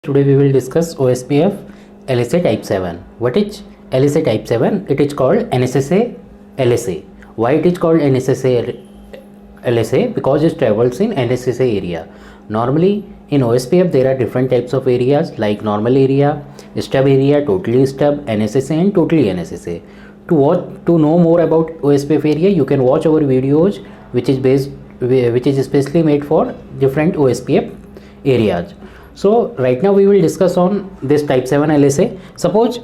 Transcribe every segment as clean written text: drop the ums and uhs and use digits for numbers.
Today we will discuss OSPF LSA type 7. What is LSA type 7? It is called NSSA LSA. Why it is called NSSA LSA? Because it travels in NSSA area. Normally in OSPF there are different types of areas like normal area, stub area, totally stub, NSSA and totally NSSA. To know more about OSPF area, you can watch our videos which is especially made for different OSPF areas. So right now we will discuss on this type 7 LSA. Suppose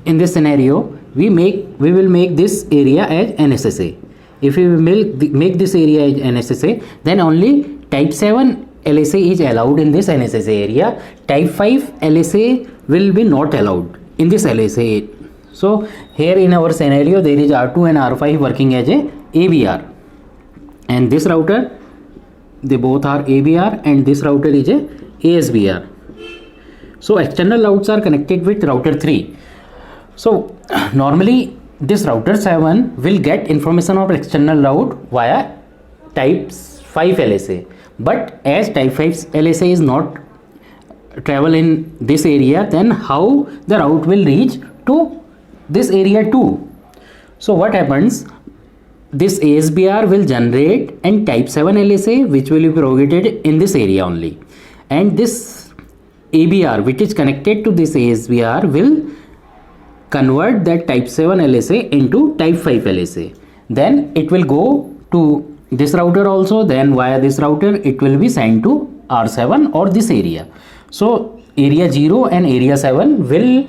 in this scenario we will make this area as NSSA. If we make this area as NSSA, then only type 7 LSA is allowed in this NSSA area. Type 5 LSA will be not allowed in this LSA. So here in our scenario there is R2 and R5 working as a ABR, and this router, they both are ABR, and this router is a ASBR. So external routes are connected with router 3. So normally this router 7 will get information of external route via type 5 LSA, but as type 5 LSA is not travel in this area, then how the route will reach to this area 2? So what happens, this ASBR will generate and type 7 LSA which will be propagated in this area only, and this ABR which is connected to this ASBR will convert that type 7 LSA into type 5 LSA. Then it will go to this router also, then via this router it will be sent to R7 or this area. So area 0 and area 7 will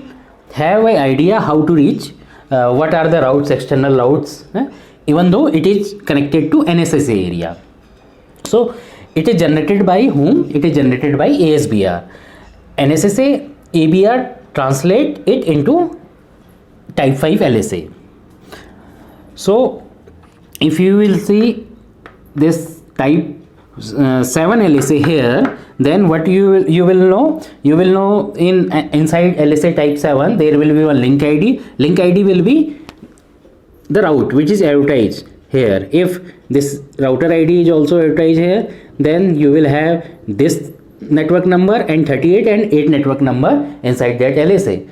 have an idea how to reach what are the routes, external routes, even though it is connected to NSSA area. So it is generated by whom? It is generated by ASBR. NSSA ABR translate it into type 5 LSA. So if you will see this type 7 LSA here, then what you will know in inside LSA type 7 there will be one link ID. Link ID will be the route which is advertised here. If this router ID is also advertised here, then you will have this network number and 38 and 8 network number inside that LSA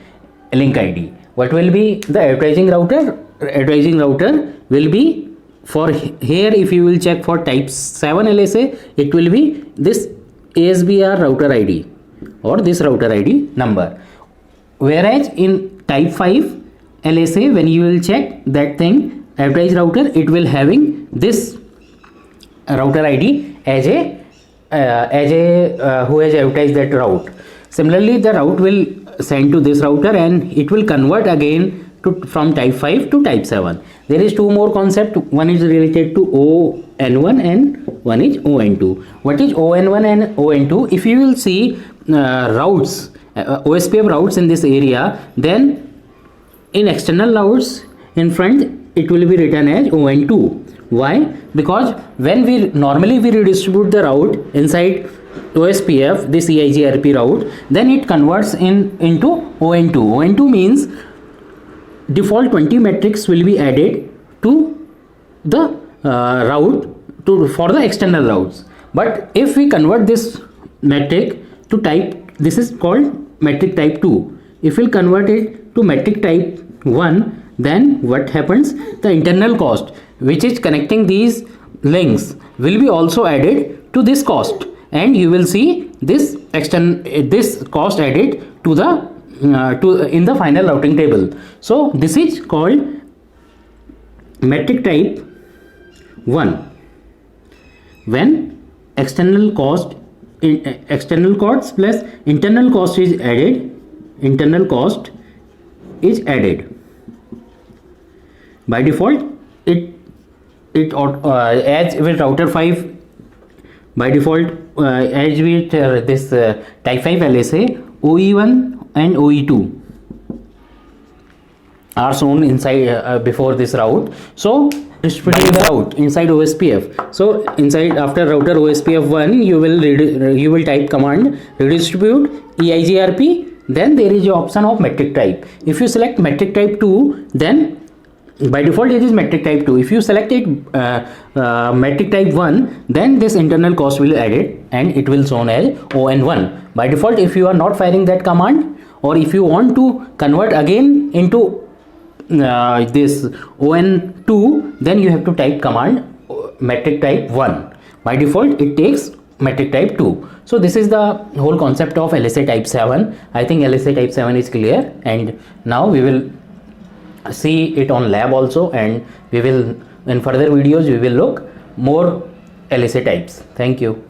link ID. What will be the advertising router? Advertising router will be for here. If you will check for type 7 LSA, it will be this ASBR router ID or this router ID number. Whereas in type 5 LSA, when you will check that thing, advertised router, it will having this router ID as a who has advertised that route. Similarly, the route will send to this router and it will convert again from type 5 to type 7. There is two more concept. One is related to ON1 and one is ON2. What is ON1 and ON2? If you will see routes, OSPF routes in this area, then in external routes in front it will be written as ON2. Why? Because when we normally redistribute the route inside OSPF, this EIGRP route, then it converts into ON2. ON2 means default 20 metrics will be added to the route for the external routes. But if we convert this metric to type, this is called metric type 2. If we convert it to metric type 1, then what happens? The internal cost which is connecting these links will be also added to this cost, and you will see this cost added to the in the final routing table. So this is called metric type 1. When external costs plus internal cost is added, by default it as with router 5, by default as with this type 5 LSA, OE1 and OE2 are shown inside before this route. So distributing the route inside OSPF. So inside, after router OSPF 1, you will type command redistribute EIGRP. Then there is the option of metric type. If you select metric type 2, then by default it is metric type 2. If you select it metric type 1, then this internal cost will add it and it will shown as ON1. By default, if you are not firing that command, or if you want to convert again into this ON2, then you have to type command metric type 1. By default it takes metric type 2. So this is the whole concept of LSA type 7. I think LSA type 7 is clear, and now we will see it on lab also, and we will in further videos we will look more LSA types. Thank you.